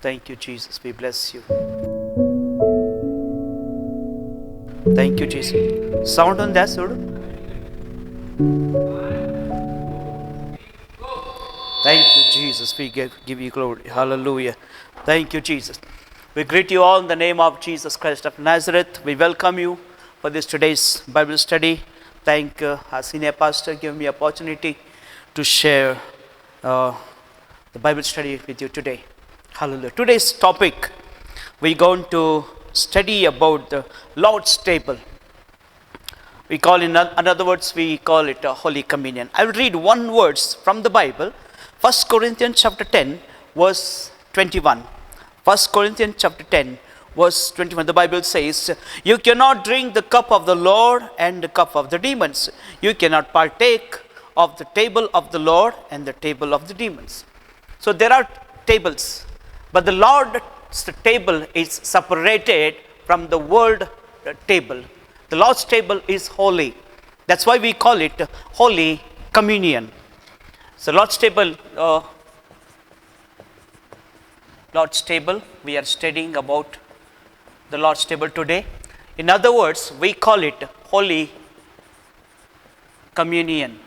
Thank you, Jesus. We bless you. Thank you, Jesus. Sound on that, Sudu? Thank you, Jesus. We give you glory. Hallelujah. Thank you, Jesus. We greet you all in the name of Jesus Christ of Nazareth. We welcome you for this today's Bible study. Thank our senior pastor giving me opportunity to share the Bible study with you today. Hallelujah. Today's topic, we're going to study about the Lord's table. We call, in other words, we call it a Holy Communion. I will read one verse from the Bible, 1 Corinthians chapter 10, verse 21. 1 Corinthians chapter 10, verse 21. The Bible says, "You cannot drink the cup of the Lord and the cup of the demons. You cannot partake of the table of the Lord and the table of the demons." So there are tables, but the Lord's table is separated from the world table. The Lord's table is holy. That's why we call it Holy Communion. So Lord's table, we are studying about the Lord's table today. In other words, we call it Holy Communion.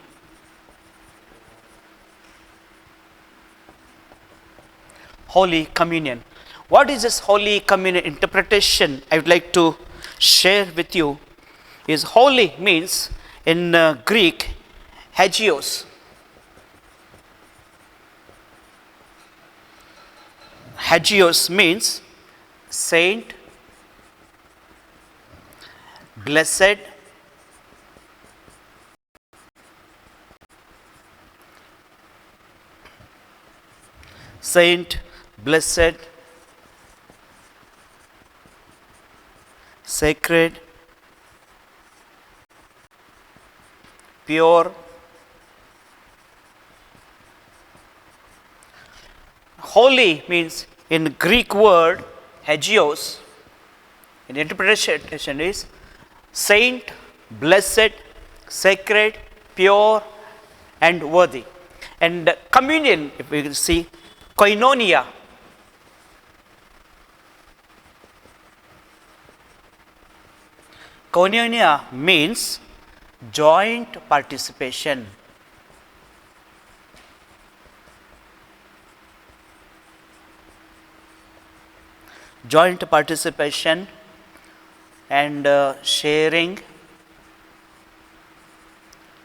Holy Communion. What is this Holy Communion interpretation I would like to share with you is holy means in Greek hagios. Hagios means saint, blessed, saint, blessed, sacred, pure. Holy means in Greek word hagios, in interpretation is saint, blessed, sacred, pure, and worthy. And communion, if we see, koinonia. Koinonia means joint participation. Joint participation and sharing.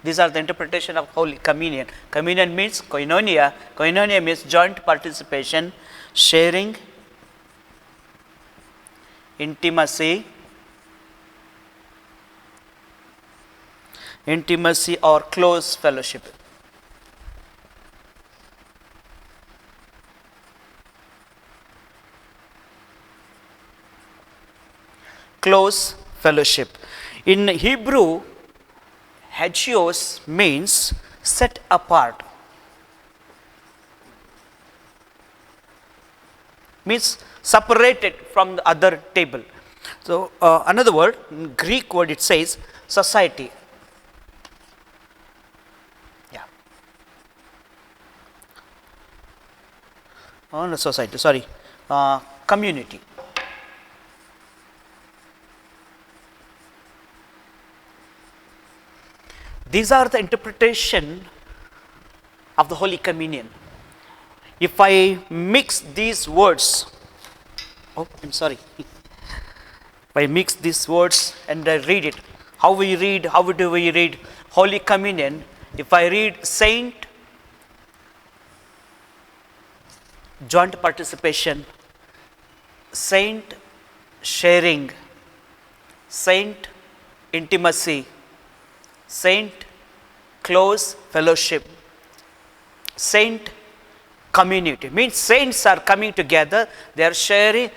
These are the interpretation of Holy Communion. Communion means koinonia. Koinonia means joint participation, sharing, intimacy or close fellowship. Close fellowship. In Hebrew, hagios means set apart. Means separated from the other table. So another word, in Greek word it says society. Yeah. Oh, no, society, sorry. Community. These are the interpretation of the Holy Communion. If I mix these words, If I mix these words and I read it, how do we read Holy Communion? If I read saint, joint participation, saint, sharing, saint, intimacy, saint, close fellowship, saint, community. Means saints are coming together, they are sharing,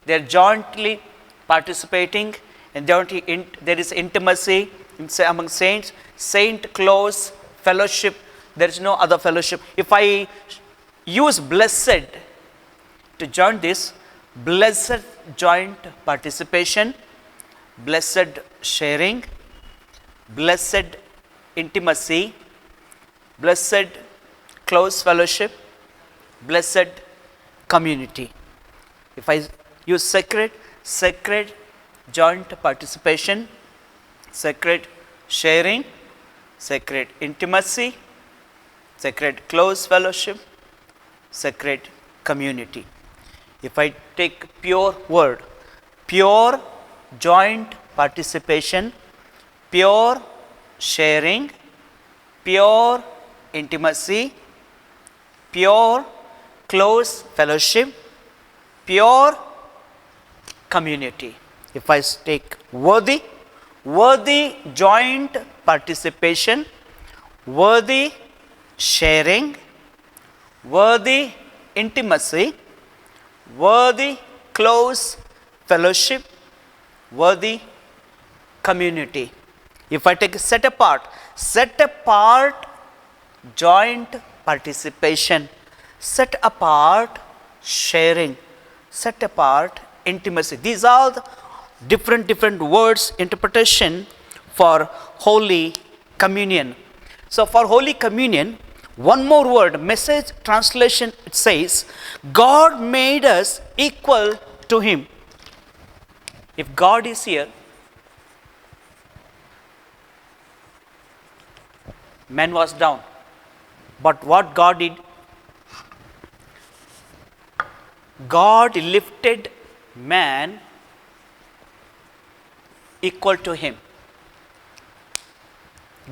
they are jointly participating, and there is intimacy among saints, saint, close fellowship. There is no other fellowship. If I use blessed to join this, blessed joint participation, blessed sharing, blessed intimacy, blessed close fellowship, blessed community. If I use sacred, sacred joint participation, sacred sharing, sacred intimacy, sacred close fellowship, sacred community. If I take pure word, pure joint participation, pure sharing, pure intimacy, pure close fellowship, pure community. If I take worthy, worthy joint participation, worthy sharing, worthy intimacy, worthy close fellowship, worthy community. If I take set apart joint participation, set apart sharing, set apart intimacy. These are the different words interpretation for Holy Communion. So for Holy Communion, one more word, Message translation, it says, God made us equal to Him. If God is here, man was down. But what God did? God lifted man equal to Him.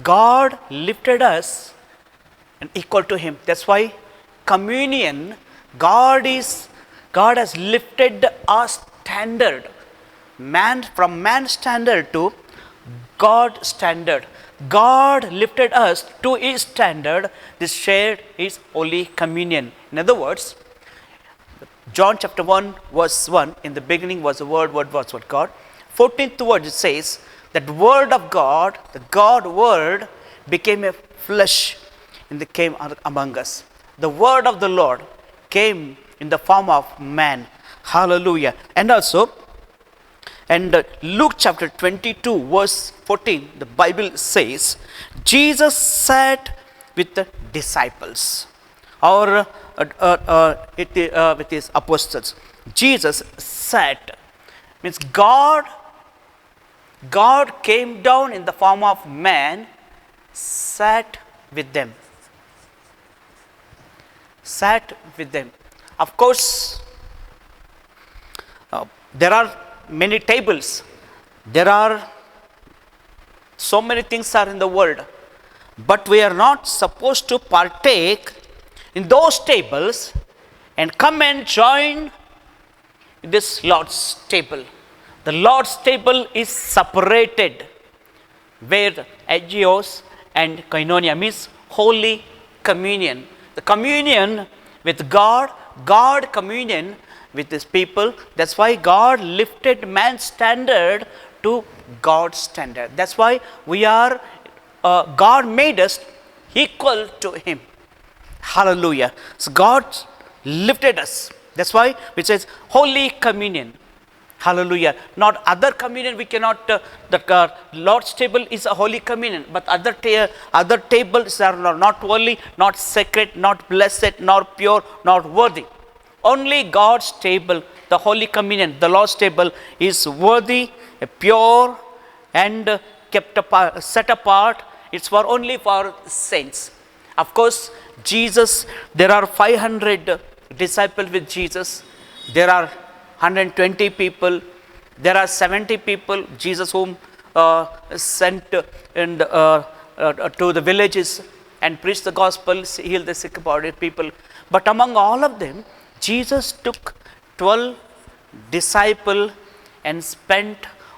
God lifted us and equal to Him. That's why communion, God has lifted our standard, from man's standard to God's standard. God lifted us to His standard. This shared is Holy Communion. In other words, John chapter 1 verse 1, in the beginning was the Word was with God. 14th word, it says that Word of God, the God Word, became a flesh and came among us. The Word of the Lord came in the form of man. Hallelujah. And also, and Luke chapter 22 verse 14, the Bible says, Jesus sat with the disciples, or with His apostles. Jesus sat, means God came down in the form of man, sat with them. Sat with them. Of course, there are many tables. There are so many things are in the world, but we are not supposed to partake in those tables and come and join this Lord's table. The Lord's table is separated, where Agios and Koinonia means Holy Communion. The communion with God, God communion with His people. That's why God lifted man's standard to God's standard. That's why we are, God made us equal to Him. Hallelujah. So God lifted us. That's why it says Holy Communion. Hallelujah. Not other communion, we cannot, the Lord's table is a Holy Communion, but other tables are not holy, not sacred, not blessed, nor pure, not worthy. Only God's table, the Holy Communion, the Lord's table is worthy, pure, and kept apart, set apart. It's for only for saints. Of course, Jesus, there are 500 disciples with Jesus. There are 120 people. There are 70 people, Jesus whom sent to the villages and preached the gospel, healed the sick bodied people. But among all of them, Jesus took 12 disciples and spent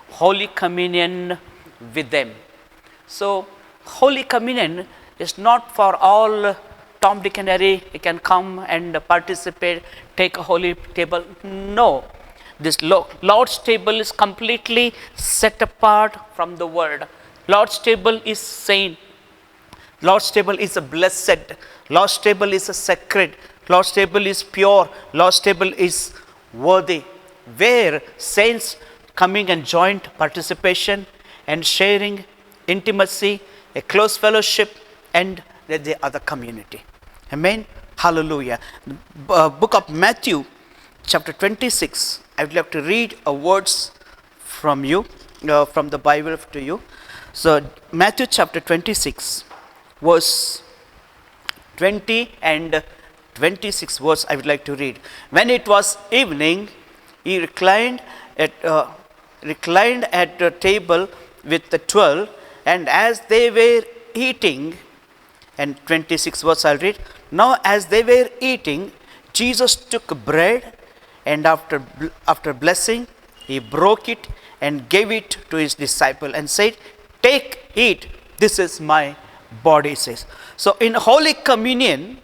Holy Communion with them. So, Holy Communion is not for all Tom, Dick and Harry, you can come and participate, take a holy table. No. This Lord's table is completely set apart from the world. Lord's table is saint. Lord's table is a blessed. Lord's table is a sacred. Lord's table is pure. Lord's table is worthy. Where saints coming and joint participation and sharing, intimacy, a close fellowship, and the other community. Amen. Hallelujah. Book of Matthew chapter 26. I would like to read a words from you, from the Bible to you. So Matthew chapter 26, verse 20 and 26 verse I would like to read. When it was evening, he reclined at the table with the 12, and as they were eating, and 26 verse I'll read. Now as they were eating, Jesus took bread, and after blessing, he broke it and gave it to his disciple and said, "Take, eat, this is my body," says. So in Holy Communion,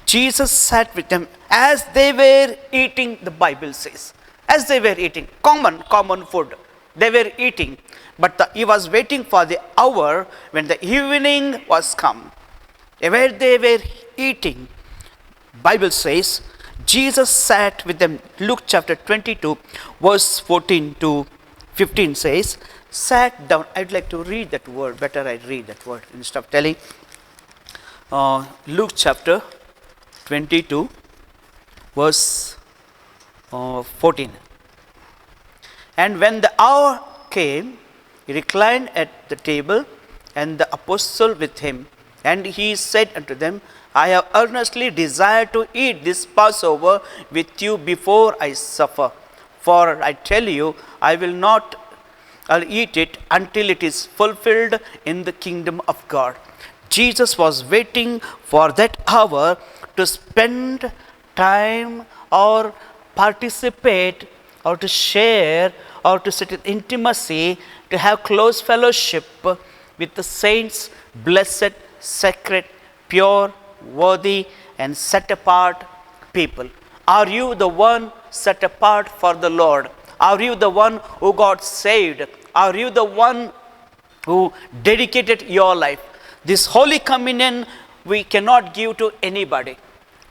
Jesus sat with them as they were eating, the Bible says. As they were eating, common food. They were eating, but he was waiting for the hour when the evening was come. Where they were eating, Bible says, Jesus sat with them. Luke chapter 22, verse 14 to 15 says, sat down. I'd like to read that word. Better I read that word instead of telling. Luke chapter 22, verse 14. And when the hour came, he reclined at the table, and the apostle with him. And he said unto them, I have earnestly desired to eat this Passover with you before I suffer. For I tell you, I'll eat it until it is fulfilled in the kingdom of God. Jesus was waiting for that hour to spend time or participate or to share or to sit in intimacy, to have close fellowship with the saints, blessed, sacred, pure, worthy, and set apart people. Are you the one set apart for the Lord? Are you the one who got saved? Are you the one who dedicated your life? This Holy Communion we cannot give to anybody,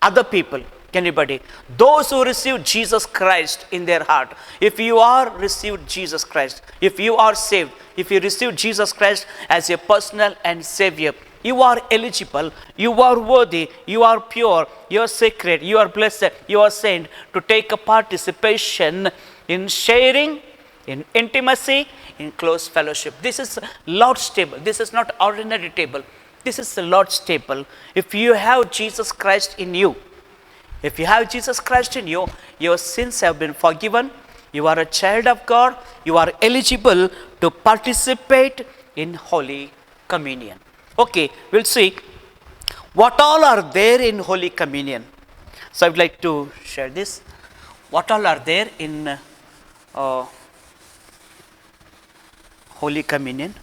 other people, anybody. Those who receive Jesus Christ in their heart. If you are received Jesus Christ, if you are saved, if you receive Jesus Christ as your personal and Savior, you are eligible, you are worthy, you are pure, you are sacred, you are blessed, you are saint to take a participation in sharing, in intimacy, in close fellowship. This is Lord's table. This is not ordinary table. This is the Lord's table. If you have Jesus Christ in you, if you have Jesus Christ in you, your sins have been forgiven. You are a child of God. You are eligible to participate in Holy Communion. Okay, we'll see what all are there in Holy Communion. So I would like to share this. What all are there in Holy Communion?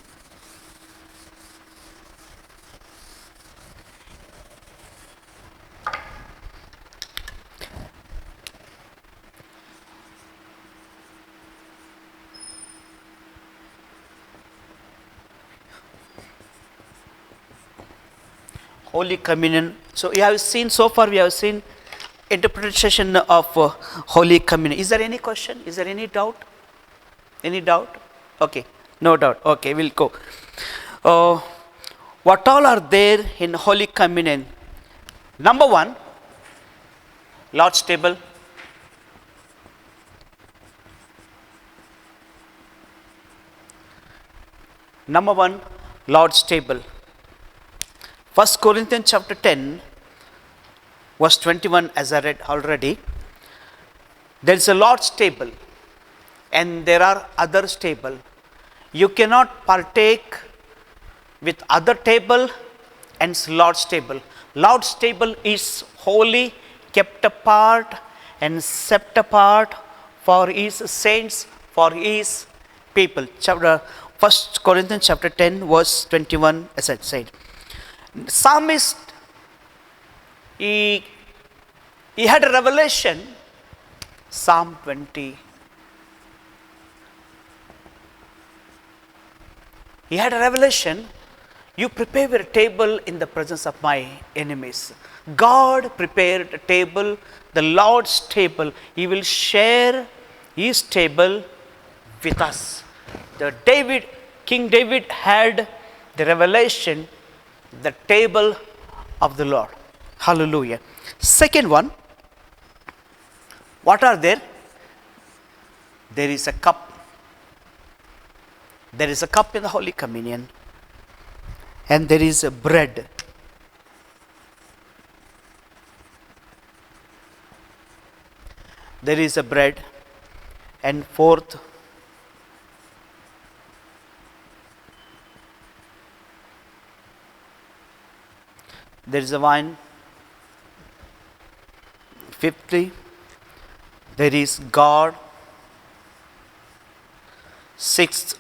Holy Communion. So you have seen, so far we have seen interpretation of Holy Communion. Is there any question? Is there any doubt? Any doubt? Okay, no doubt. Okay, we'll go. What all are there in Holy Communion? Number one, Lord's table. Number one, Lord's table. 1 Corinthians chapter 10, verse 21, as I read already. There is a Lord's table and there are others' table. You cannot partake with other table and Lord's table. Lord's table is holy, kept apart and set apart for his saints, for his people. 1 Corinthians chapter 10, verse 21, as I said. Psalmist, he had a revelation. Psalm 20. He had a revelation. You prepare a table in the presence of my enemies. God prepared a table, the Lord's table. He will share his table with us. King David had the revelation, the table of the Lord. Hallelujah. Second one, What are there? There is a cup. There is a cup in the Holy Communion, and there is a bread. There is a bread, and fourth, there is a wine. Fifthly, there is God. Sixth,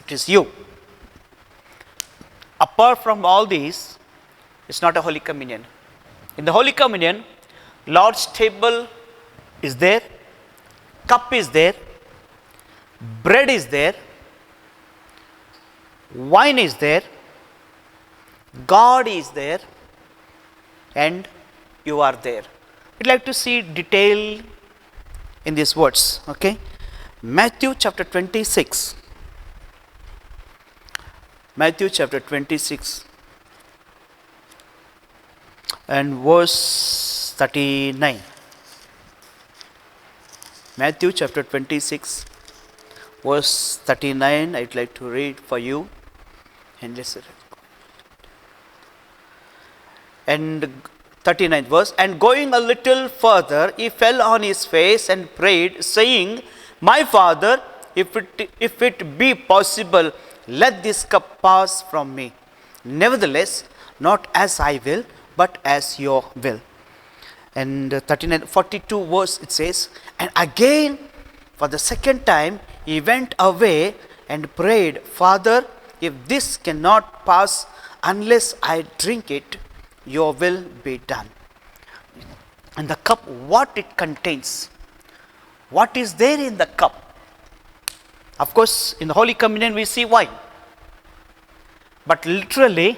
it is you. Apart from all these, it's not a Holy Communion. In the Holy Communion, Lord's table is there, cup is there, bread is there, wine is there, God is there, and you are there. We'd like to see detail in these words. Okay, Matthew chapter 26. Matthew chapter 26 and verse 39. Matthew chapter 26 verse 39. I'd like to read for you and listen. And 39th verse, and going a little further, he fell on his face and prayed, saying, My Father, if it be possible, let this cup pass from me. Nevertheless, not as I will, but as your will. And 42 verse it says, and again for the second time he went away and prayed, Father, if this cannot pass unless I drink it, your will be done. And the cup, what it contains, what is there in the cup? Of course, in the Holy Communion we see wine, but literally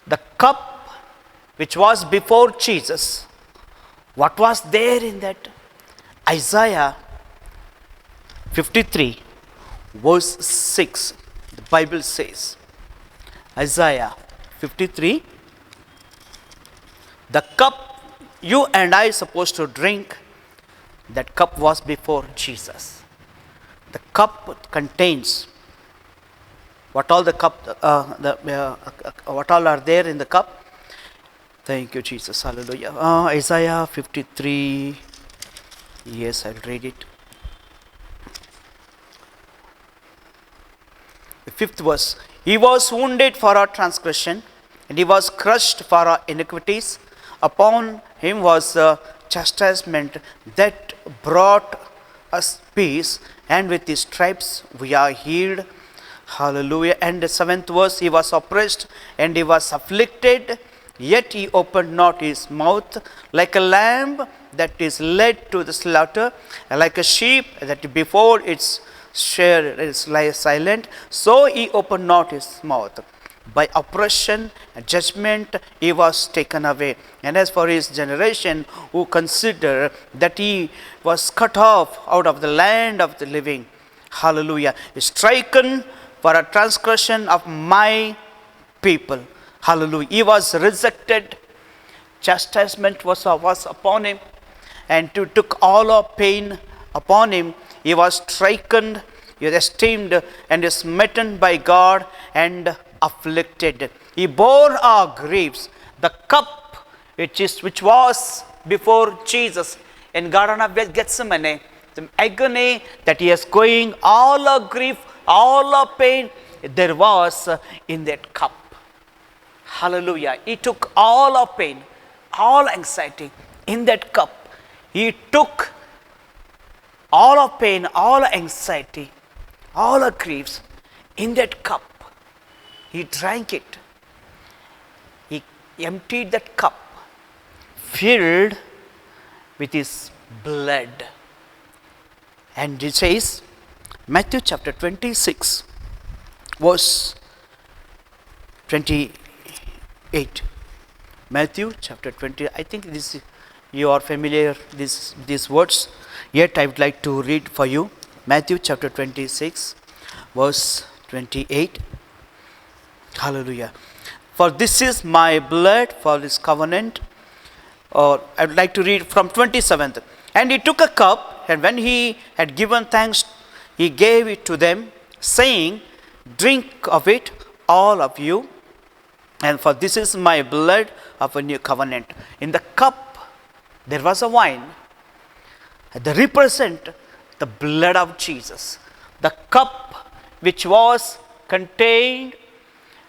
the cup which was before Jesus, what was there in that? Isaiah 53 verse 6, the Bible says, Isaiah 53, the cup you and I are supposed to drink, that cup was before Jesus. The cup contains what all the cup, what all are there in the cup. Thank you, Jesus. Hallelujah. Isaiah 53. Yes, I'll read it. The 5th verse. He was wounded for our transgression, and he was crushed for our iniquities. Upon him was chastisement that brought us peace, and with his stripes we are healed. Hallelujah. And the 7th verse, he was oppressed and he was afflicted, yet he opened not his mouth. Like a lamb that is led to the slaughter, and like a sheep that before its shear is lies silent, so he opened not his mouth. By oppression and judgment he was taken away. And as for his generation, who consider that he was cut off out of the land of the living. Hallelujah. Stricken for a transgression of my people. Hallelujah. He was rejected. Chastisement was upon him, and took all our pain upon him. He was stricken, he was esteemed, and is smitten by God and afflicted. He bore our griefs. The cup which was before Jesus in Garden of Gethsemane, the agony that he is going, all our grief, all our pain, there was in that cup. Hallelujah. He took all our pain, all anxiety in that cup. He took all our pain, all our anxiety, all our griefs in that cup. He drank it. He emptied that cup, filled with his blood. And it says, Matthew chapter 26, verse 28. Matthew chapter 20. I think this you are familiar these words. Yet I would like to read for you. Matthew chapter 26, verse 28. Hallelujah. For this is my blood for this covenant, Or I would like to read from 27th. And he took a cup, and when he had given thanks, he gave it to them, saying, drink of it, all of you, and for this is my blood of a new covenant. In the cup, there was a wine that represent the blood of Jesus. The cup which was contained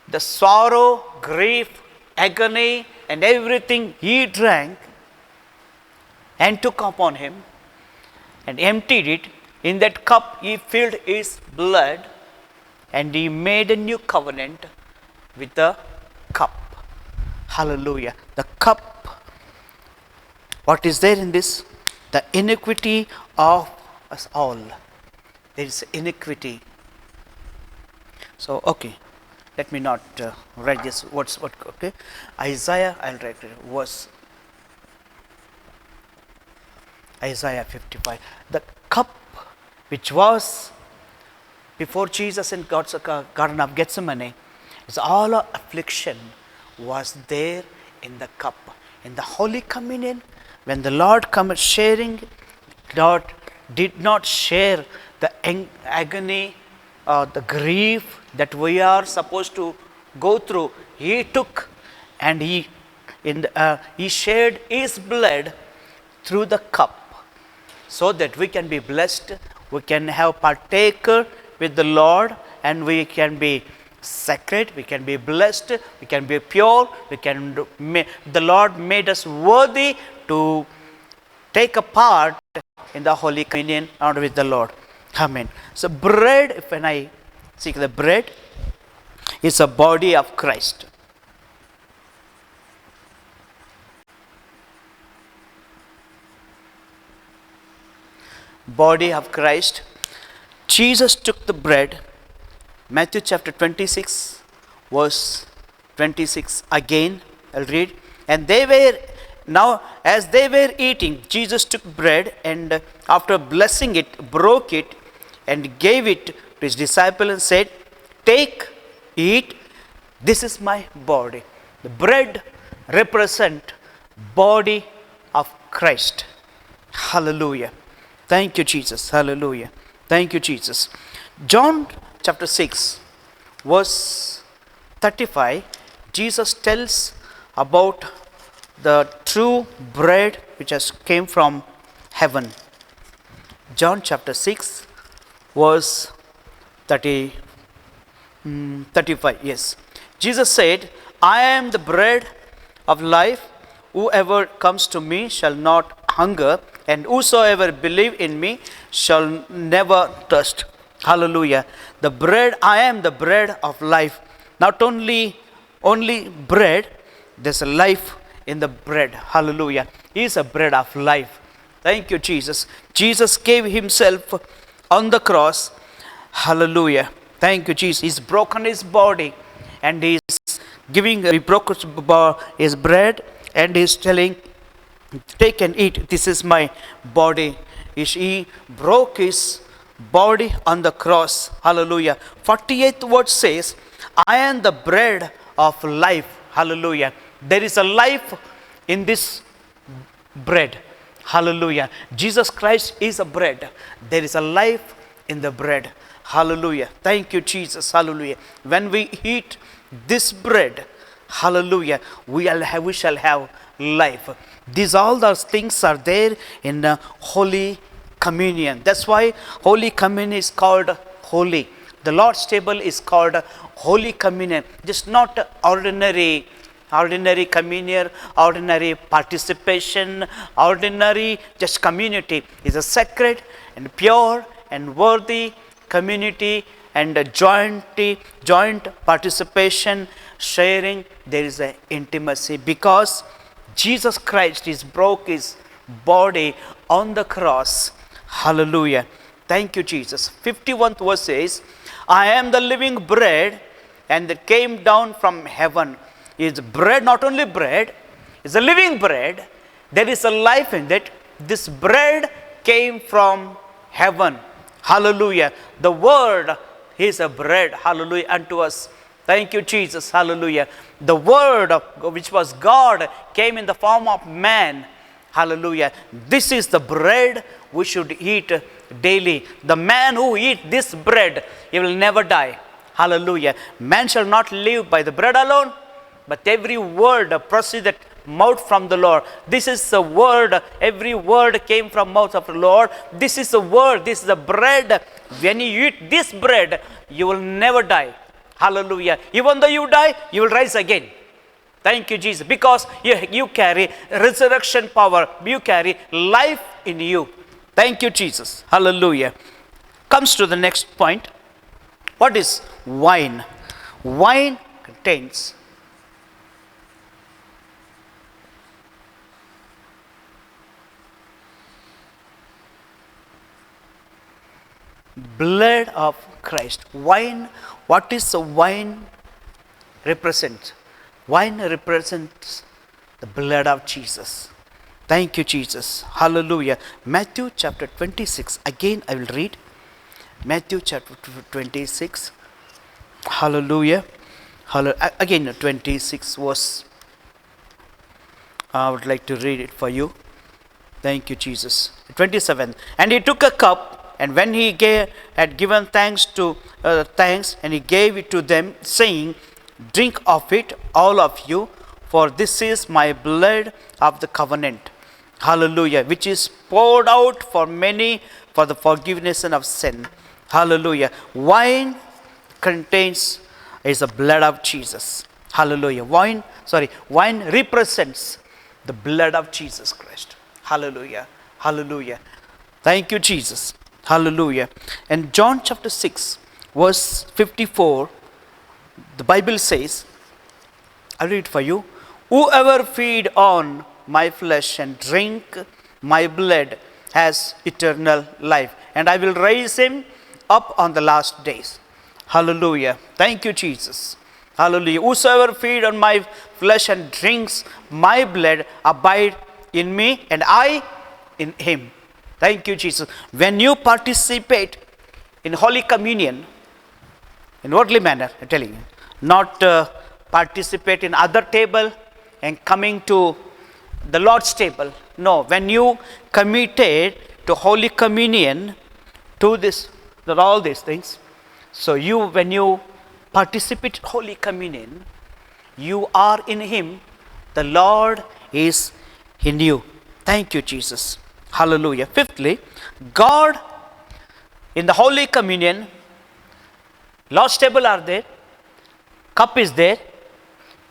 the sorrow, grief, agony, and everything he drank and took upon him and emptied it. In that cup he filled his blood, and he made a new covenant with the cup. Hallelujah. The cup, what is there in this? The iniquity of us all. There is iniquity. So, okay, let me not write this. Okay? Isaiah, I'll write it. Was Isaiah 55. The cup which was before Jesus in God's Garden of Gethsemane, is all our affliction was there in the cup. In the Holy Communion, when the Lord comes sharing, God did not share the agony or the grief that we are supposed to go through. He took and he shared his blood through the cup, so that we can be blessed, we can have partaker with the Lord, and we can be sacred, we can be blessed, we can be pure, the Lord made us worthy to take a part in the Holy Communion and with the Lord. Amen. So bread, when I seek the bread, is a body of Christ. Body of Christ. Jesus took the bread, Matthew chapter 26, verse 26 again, I'll read. And they were, now as they were eating, Jesus took bread and after blessing it, broke it and gave it to his disciples and said, take, eat, this is my body. The bread represent body of Christ. Hallelujah. Thank you, Jesus. Hallelujah. Thank you, Jesus. John chapter 6, verse 35, Jesus tells about the true bread which has came from heaven. John chapter 6, verse 35, yes. Jesus said, I am the bread of life. Whoever comes to me shall not hunger, and whosoever believe in me shall never thirst. Hallelujah. The bread, I am the bread of life. Not only bread, there's a life in the bread. Hallelujah. He is a bread of life. Thank you, Jesus. Jesus gave himself on the cross. Hallelujah. Thank you, Jesus. He's broken his body, and he broke his bread, and he's telling, take and eat, this is my body. He broke his body on the cross. Hallelujah. 48th word says, I am the bread of life. Hallelujah. There is a life in this bread. Hallelujah. Jesus Christ is a bread. There is a life in the bread. Hallelujah. Thank you, Jesus. Hallelujah. When we eat this bread, hallelujah, we shall have life. All those things are there in Holy Communion. That's why Holy Communion is called holy. The Lord's table is called Holy Communion. Just not ordinary communion, ordinary participation, ordinary just community. It's a sacred and pure and worthy community, and a joint participation, sharing. There is an intimacy because Jesus Christ is broke his body on the cross. Hallelujah. Thank you, Jesus. 51st verse says, I am the living bread, and that came down from heaven. Is bread, not only bread, is a living bread. There is a life in it. This bread came from heaven. Hallelujah. The word is a bread. Hallelujah. Unto us. Thank you, Jesus. Hallelujah. The word of which was God came in the form of man. Hallelujah. This is the bread we should eat daily. The man who eats this bread, he will never die. Hallelujah. Man shall not live by the bread alone, but every word proceeded mouth from the Lord. This is the word. Every word came from mouth of the Lord. This is the word. This is the bread. When you eat this bread, you will never die. Hallelujah. Even though you die, you will rise again. Thank you, Jesus. Because you carry resurrection power. You carry life in you. Thank you, Jesus. Hallelujah. Comes to the next point. What is wine? Wine contains blood of Christ. Wine, what is the wine represent? Wine represents the blood of Jesus. Thank you, Jesus. Hallelujah. Matthew chapter 26. Again, I will read. Matthew chapter 26. Hallelujah. Again, 26 verse. I would like to read it for you. Thank you, Jesus. 27. And he took a cup, and when he had given thanks, and he gave it to them, saying, drink of it, all of you, for this is my blood of the covenant. Hallelujah. Which is poured out for many for the forgiveness of sin. Hallelujah. Wine contains is the blood of Jesus. Hallelujah. Wine represents the blood of Jesus Christ. Hallelujah. Hallelujah. Thank you, Jesus. Hallelujah. And John chapter 6, verse 54, the Bible says, I'll read for you. Whoever feed on my flesh and drink my blood has eternal life, and I will raise him up on the last days. Hallelujah. Thank you, Jesus. Hallelujah. Whosoever feed on my flesh and drinks my blood abide in me, and I in him. Thank you, Jesus. When you participate in Holy Communion, in worldly manner, I'm telling you, not participate in other table and coming to the Lord's table. No, when you committed to Holy Communion, to this, all these things. So when you participate in Holy Communion, you are in him. The Lord is in you. Thank you, Jesus. Hallelujah. Fifthly, God in the Holy Communion, Lord's table are there, cup is there,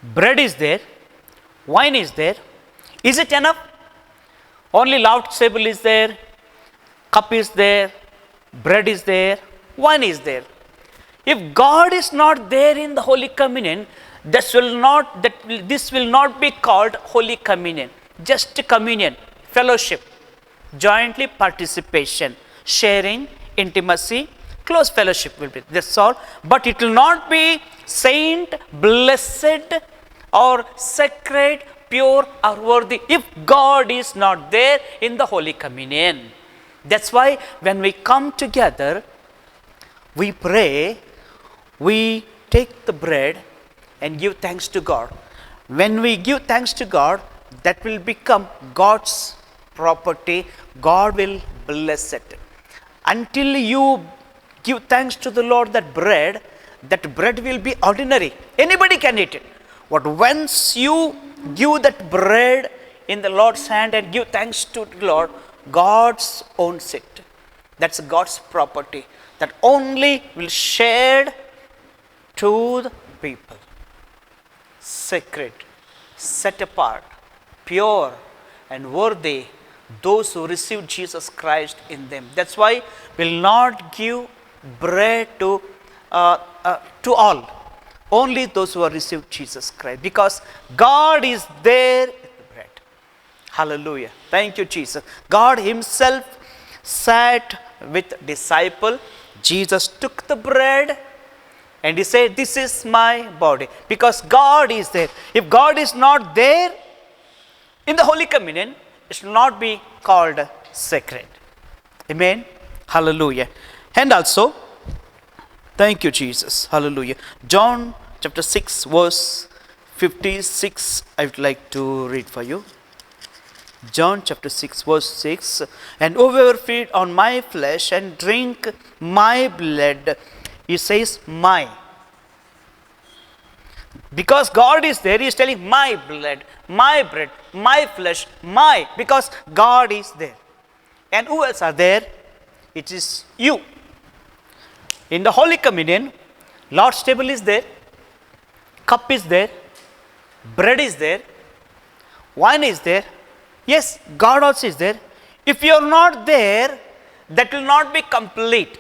bread is there, wine is there. Is it enough? Only Lord's table is there, cup is there, bread is there, wine is there. If God is not there in the Holy Communion, this will not be called Holy Communion. Just communion, fellowship, jointly participation, sharing, intimacy, close fellowship will be. That's all. But it will not be saint, blessed, or sacred, pure, or worthy if God is not there in the Holy Communion. That's why when we come together, we pray, we take the bread and give thanks to God. When we give thanks to God, that will become God's property. God will bless it. Until you give thanks to the Lord, that bread will be ordinary. Anybody can eat it. But once you give that bread in the Lord's hand and give thanks to the Lord, God owns it. That's God's property. That only will shared to the people. Sacred, set apart, pure and worthy, those who receive Jesus Christ in them. That's why we'll not give bread to all. Only those who have received Jesus Christ. Because God is there in the bread. Hallelujah. Thank you, Jesus. God himself sat with disciple. Jesus took the bread and he said, this is my body. Because God is there. If God is not there in the Holy Communion, it should not be called sacred. Amen. Hallelujah. And also, thank you, Jesus. Hallelujah. John chapter 6, verse 56, I would like to read for you. John chapter 6, verse 6. And whoever feed on my flesh and drink my blood, he says my. Because God is there, he is telling my blood, my bread, my flesh, my. Because God is there. And who else are there? It is you. In the Holy Communion, Lord's table is there, cup is there, bread is there, wine is there. Yes, God also is there. If you are not there, that will not be complete.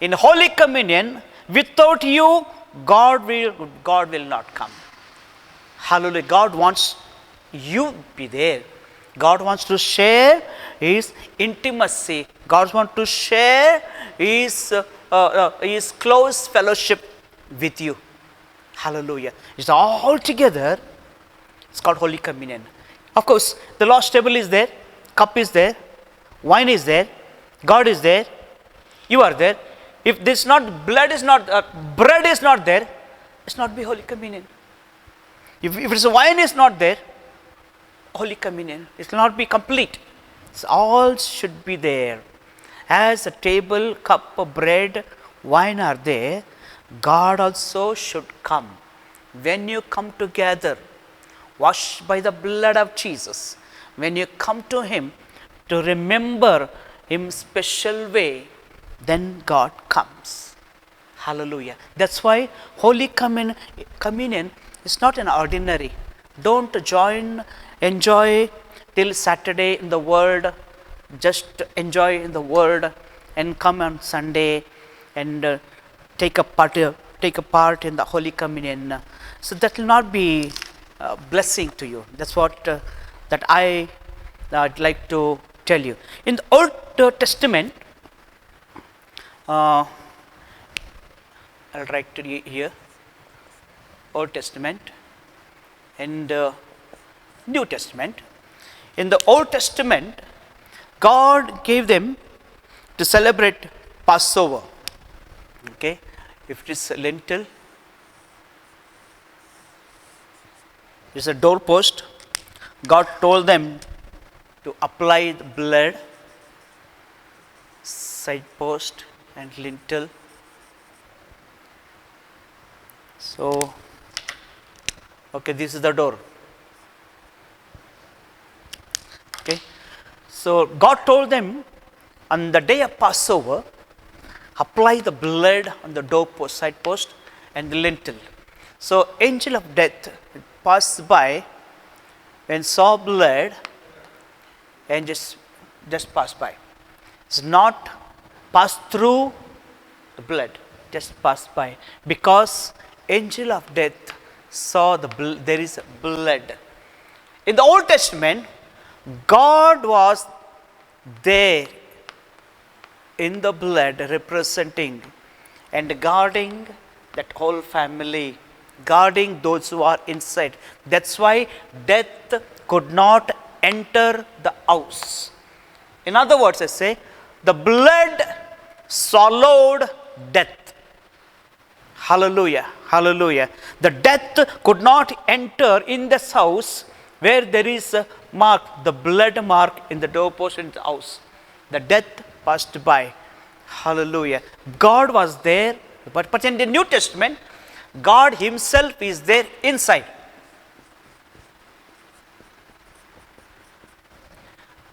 In Holy Communion, without you, God will not come. Hallelujah. God wants you to be there. God wants to share His intimacy. God wants to share His close fellowship with you. Hallelujah. It's all together. It's called Holy Communion. Of course, the Lord's table is there, cup is there, wine is there, God is there, you are there. If this not blood is not bread is not there, it's not be Holy Communion. If it's wine is not there, Holy Communion, it will not be complete. It's all should be there. As a table, cup of bread, wine are there, God also should come. When you come together, washed by the blood of Jesus, when you come to Him to remember Him special way, then God comes. Hallelujah. That's why Holy Communion is not an ordinary. Don't enjoy till Saturday in the world, just enjoy in the world and come on Sunday and take a part in the Holy Communion. So that will not be a blessing to you. That's what that I'd like to tell you. In the Old Testament, I'll write to you here, Old Testament and New Testament. In the Old Testament, God gave them to celebrate Passover. Okay, if it is lintel, it is a doorpost. God told them to apply the blood, side post and lintel. So, okay, this is the door. Okay, so God told them on the day of Passover, apply the blood on the doorpost, side post and the lintel. So angel of death passed by and saw blood and just passed by. It's not passed through the blood, just passed by, because angel of death saw there is blood. In the Old Testament, God was there in the blood, representing and guarding that whole family, guarding those who are inside. That's why death could not enter the house. In other words, I say, the blood swallowed death. Hallelujah, hallelujah. The death could not enter in this house where there is a mark, the blood mark in the doorpost in the house. The death passed by. Hallelujah. God was there, but in the New Testament, God Himself is there inside.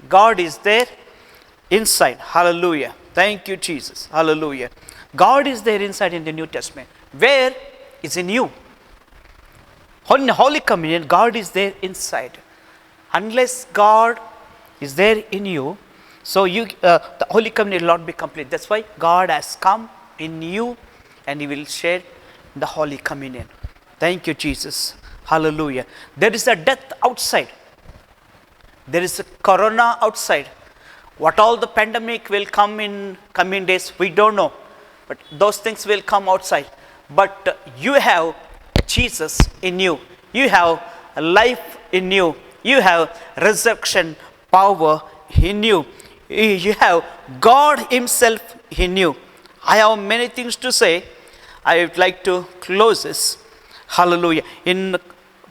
God is there inside. Hallelujah. Thank you, Jesus. Hallelujah. God is there inside in the New Testament. Where is in you? In Holy Communion, God is there inside. Unless God is there in you, so the Holy Communion will not be complete. That's why God has come in you and He will share the Holy Communion. Thank you, Jesus. Hallelujah. There is a death outside. There is a corona outside. What all the pandemic will come in coming days, we don't know. But those things will come outside. But you have Jesus in you. You have life in you. You have resurrection power in you. You have God Himself in you. I have many things to say. I would like to close this. Hallelujah. In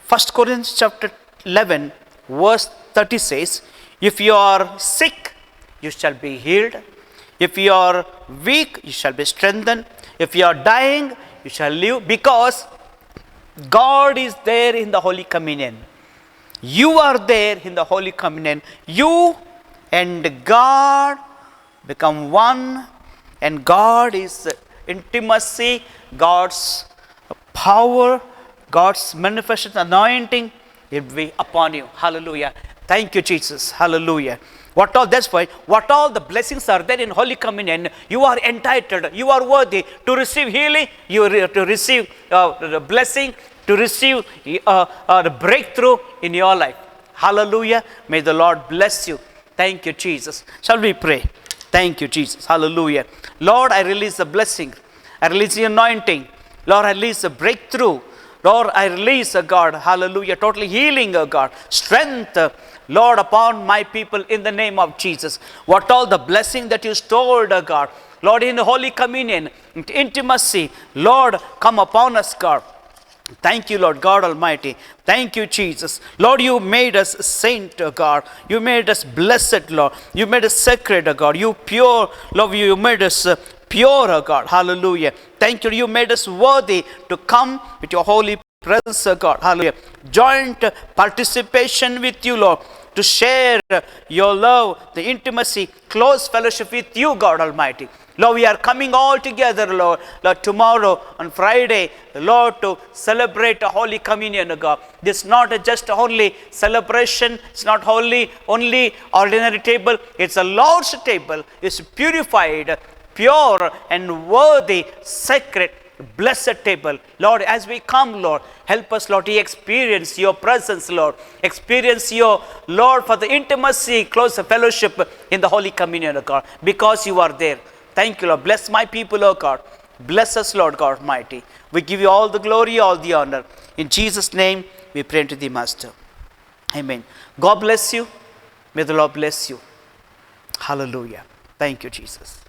1 Corinthians chapter 11, verse 30 says, if you are sick, you shall be healed. If you are weak, you shall be strengthened. If you are dying, you shall live, because God is there in the Holy Communion. You are there in the Holy Communion. You and God become one, and God is intimacy, God's power, God's manifested anointing, it will be upon you. Hallelujah. Thank you, Jesus. Hallelujah. That's why what all the blessings are there in Holy Communion, you are entitled, you are worthy to receive healing, to receive the blessing, to receive the breakthrough in your life. Hallelujah. May the Lord bless you. Thank you, Jesus. Shall we pray? Thank you, Jesus. Hallelujah. Lord, I release the blessing. I release the anointing. Lord, I release the breakthrough. Lord, I release, God, hallelujah, totally healing, God, strength, Lord, upon my people in the name of Jesus. What all the blessing that you stored, God, Lord, in the Holy Communion, intimacy, Lord, come upon us, God. Thank you, Lord God Almighty. Thank you, Jesus. Lord, you made us saint, God. You made us blessed, Lord. You made us sacred, God. You pure, Lord, you made us pure, God. Hallelujah. Thank you. You made us worthy to come with your holy presence, God. Hallelujah. Joint participation with you, Lord, to share your love, the intimacy, close fellowship with you, God Almighty. Lord, we are coming all together, Lord, tomorrow on Friday, Lord, to celebrate a Holy Communion, God. This is not just only celebration, it's not only ordinary table, it's a Lord's table. It's purified, pure and worthy, sacred, blessed table. Lord, as we come, Lord, help us, Lord, to experience your presence, Lord. Experience your, Lord, for the intimacy, close fellowship in the Holy Communion, God, because you are there. Thank you, Lord. Bless my people, oh God. Bless us, Lord God Almighty. We give you all the glory, all the honor. In Jesus' name, we pray to the Master. Amen. God bless you. May the Lord bless you. Hallelujah. Thank you, Jesus.